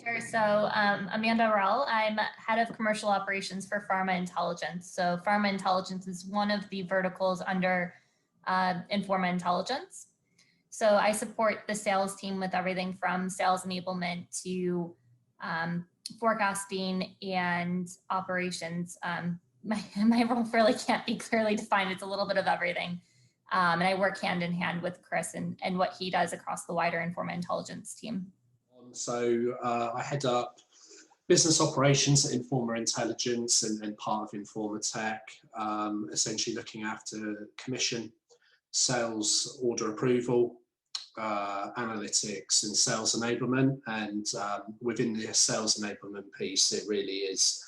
Sure. So Amanda Rell, I'm head of commercial operations for Pharma Intelligence. So Pharma Intelligence is one of the verticals under Informa Intelligence. So I support the sales team with everything from sales enablement to forecasting and operations. My role really can't be clearly defined. It's a little bit of everything. And I work hand in hand with Chris and what he does across the wider Informa Intelligence team. So I head up business operations at Informa Intelligence and part of Informa Tech, essentially looking after commission, sales order approval, analytics and sales enablement. And within the sales enablement piece, it really is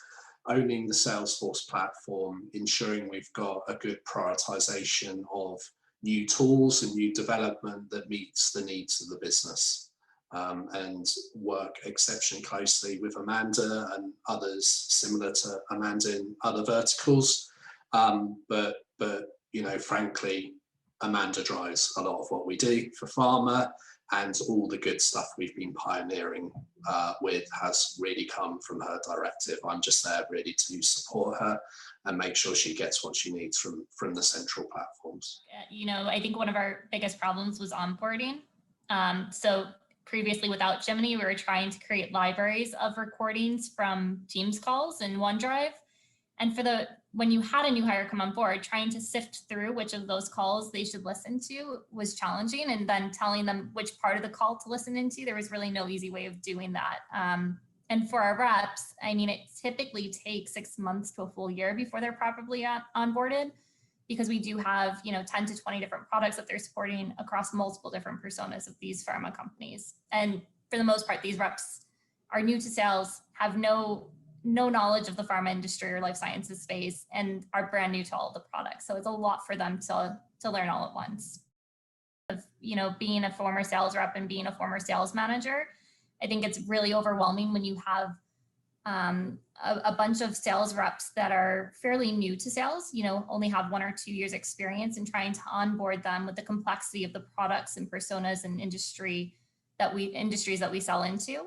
owning the Salesforce platform, ensuring we've got a good prioritization of new tools and new development that meets the needs of the business. And work exceptionally closely with Amanda and others similar to Amanda in other verticals. But you know, frankly, Amanda drives a lot of what we do for pharma, and all the good stuff we've been pioneering with has really come from her directive. I'm just there really to support her and make sure she gets what she needs from the central platforms. You know, I think one of our biggest problems was onboarding. So previously without Jiminny, we were trying to create libraries of recordings from Teams calls in OneDrive. And when you had a new hire come on board, trying to sift through which of those calls they should listen to was challenging. And then telling them which part of the call to listen into, there was really no easy way of doing that. And for our reps, I mean, it typically takes 6 months to a full year before they're properly onboarded, because we do have, you know, 10 to 20 different products that they're supporting across multiple different personas of these pharma companies. And for the most part, these reps are new to sales, have no knowledge of the pharma industry or life sciences space, and are brand new to all the products. So it's a lot for them to learn all at once. You know, being a former sales rep and being a former sales manager, I think it's really overwhelming when you have a bunch of sales reps that are fairly new to sales, you know, only have 1 or 2 years experience, and trying to onboard them with the complexity of the products and personas and industries that we sell into.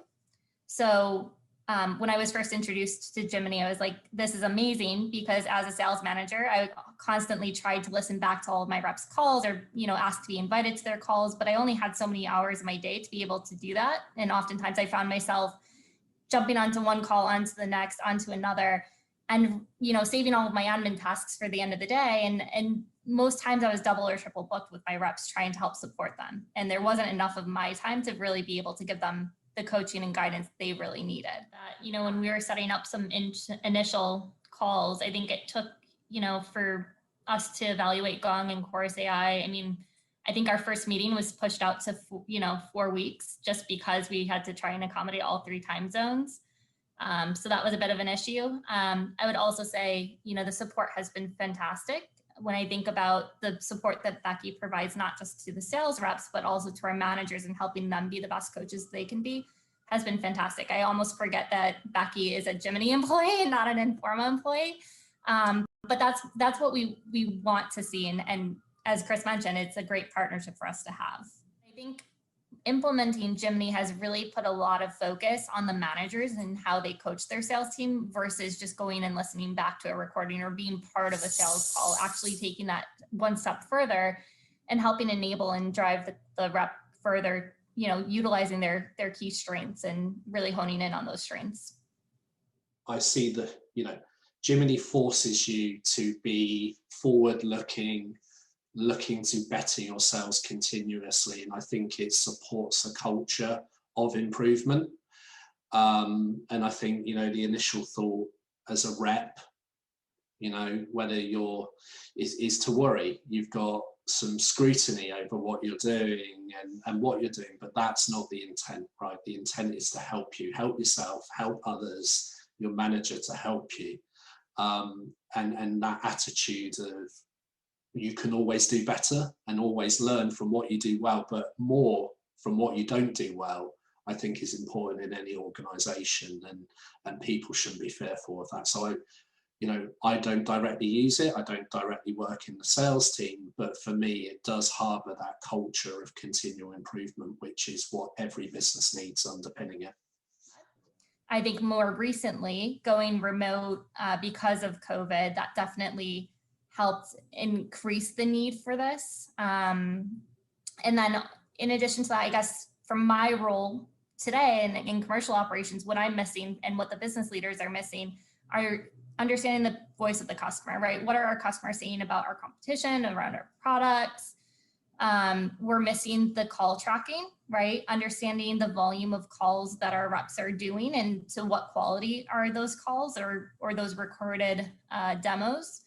So when I was first introduced to Jiminny, I was like, this is amazing, because as a sales manager, I constantly tried to listen back to all of my reps' calls, or, you know, ask to be invited to their calls, but I only had so many hours in my day to be able to do that. And oftentimes I found myself jumping onto one call, onto the next, onto another, and, you know, saving all of my admin tasks for the end of the day. And most times I was double or triple booked with my reps trying to help support them. And there wasn't enough of my time to really be able to give them the coaching and guidance they really needed. You know, when we were setting up some initial calls, I think it took, you know, for us to evaluate Gong and Chorus AI. I mean, I think our first meeting was pushed out to, you know, 4 weeks, just because we had to try and accommodate all 3 time zones. So that was a bit of an issue. I would also say, you know, the support has been fantastic. When I think about the support that Becky provides, not just to the sales reps, but also to our managers, and helping them be the best coaches they can be, has been fantastic. I almost forget that Becky is a Jiminny employee and not an Informa employee. But that's what we want to see. And as Chris mentioned, it's a great partnership for us to have. I think implementing Jiminny has really put a lot of focus on the managers and how they coach their sales team, versus just going and listening back to a recording or being part of a sales call, actually taking that one step further and helping enable and drive the rep further, you know, utilizing their key strengths and really honing in on those strengths. I see that, you know, Jiminny forces you to be forward-looking, looking to better yourselves continuously, and I think it supports a culture of improvement. And I think, you know, the initial thought as a rep, you know, whether is to worry. You've got some scrutiny over what you're doing and what you're doing, but that's not the intent, right? The intent is to help you, help yourself, help others, your manager to help you. And that attitude of, you can always do better and always learn from what you do well, but more from what you don't do well, I think is important in any organization, and people shouldn't be fearful of that. So I don't directly use it. I don't directly work in the sales team, but for me, it does harbor that culture of continual improvement, which is what every business needs underpinning it. I think more recently going remote because of COVID, that definitely helped increase the need for this. And then in addition to that, I guess from my role today in commercial operations, what I'm missing and what the business leaders are missing are understanding the voice of the customer, right? What are our customers saying about our competition, around our products? We're missing the call tracking, right? Understanding the volume of calls that our reps are doing and to what quality are those calls or those recorded demos.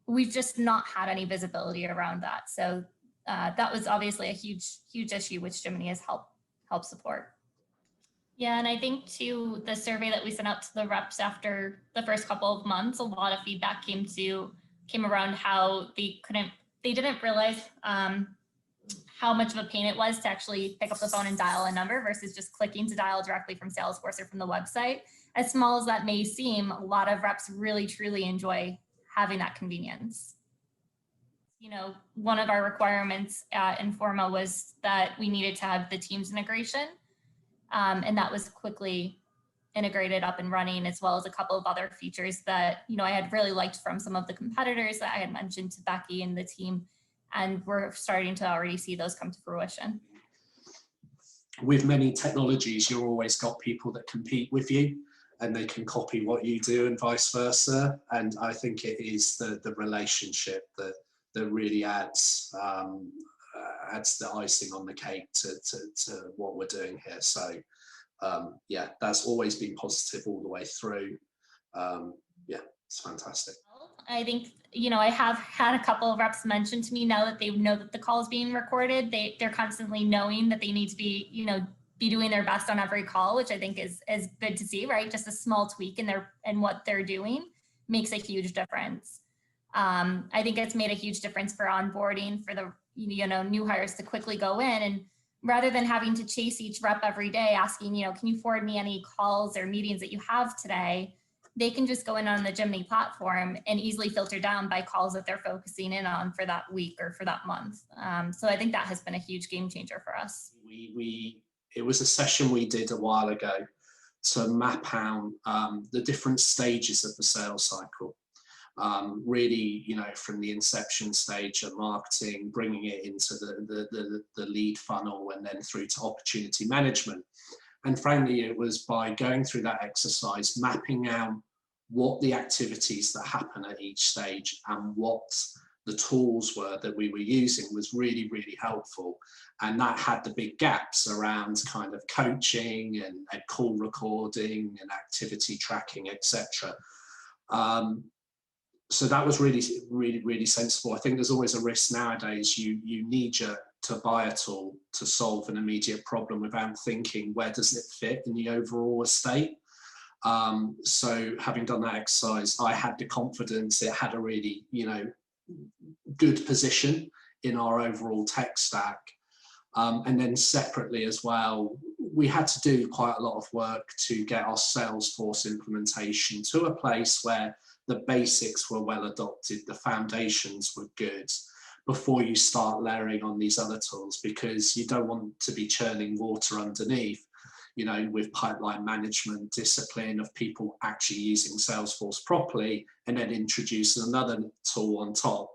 We've just not had any visibility around that. So that was obviously a huge issue, which Jiminny has helped support. Yeah, and I think too, the survey that we sent out to the reps after the first couple of months, a lot of feedback came around how they didn't realize how much of a pain it was to actually pick up the phone and dial a number versus just clicking to dial directly from Salesforce or from the website. As small as that may seem, a lot of reps really truly enjoy having that convenience. You know, one of our requirements at Informa was that we needed to have the Teams integration, and that was quickly integrated up and running, as well as a couple of other features that, you know, I had really liked from some of the competitors that I had mentioned to Becky and the team, and we're starting to already see those come to fruition. With many technologies, you've always got people that compete with you and they can copy what you do and vice versa. And I think it is the relationship that really adds the icing on the cake to what we're doing here. So yeah, that's always been positive all the way through. Yeah, it's fantastic. I think, you know, I have had a couple of reps mention to me now that they know that the call is being recorded. They're constantly knowing that they need to be, you know, be doing their best on every call, which I think is good to see, right? Just a small tweak in what they're doing makes a huge difference. I think it's made a huge difference for onboarding for the, you know, new hires to quickly go in, and rather than having to chase each rep every day asking, you know, can you forward me any calls or meetings that you have today? They can just go in on the Jiminny platform and easily filter down by calls that they're focusing in on for that week or for that month. So I think that has been a huge game changer for us. It was a session we did a while ago to map out the different stages of the sales cycle. Really, you know, from the inception stage of marketing, bringing it into the lead funnel and then through to opportunity management. And frankly, it was by going through that exercise, mapping out what the activities that happen at each stage and what the tools were that we were using was really, really helpful. And that had the big gaps around kind of coaching and call recording and activity tracking, etc. So that was really, really, really sensible. I think there's always a risk nowadays. You knee-jerk to buy a tool to solve an immediate problem without thinking, where does it fit in the overall estate? So having done that exercise, I had the confidence it had a really, you know, good position in our overall tech stack. And then separately as well, we had to do quite a lot of work to get our Salesforce implementation to a place where the basics were well adopted, the foundations were good, before you start layering on these other tools, because you don't want to be churning water underneath, you know, with pipeline management, discipline of people actually using Salesforce properly, and then introducing another tool on top.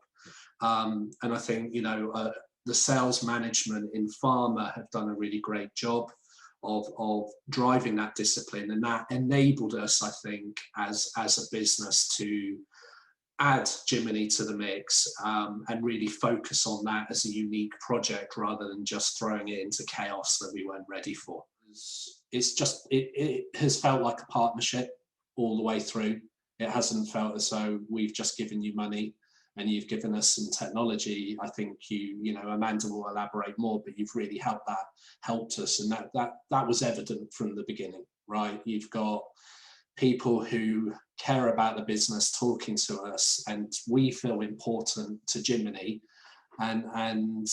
And I think, you know, the sales management in Pharma have done a really great job of driving that discipline, and that enabled us, I think, as a business to add Jiminny to the mix and really focus on that as a unique project rather than just throwing it into chaos that we weren't ready for. It's just, it has felt like a partnership all the way through. It hasn't felt as though we've just given you money and you've given us some technology. I think you know, Amanda will elaborate more, but you've really helped us, and that was evident from the beginning, right? You've got people who care about the business talking to us, and we feel important to Jiminny, and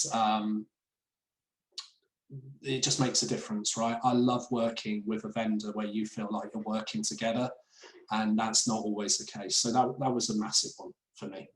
it just makes a difference, right? I love working with a vendor where you feel like you're working together, and that's not always the case. So that was a massive one for me.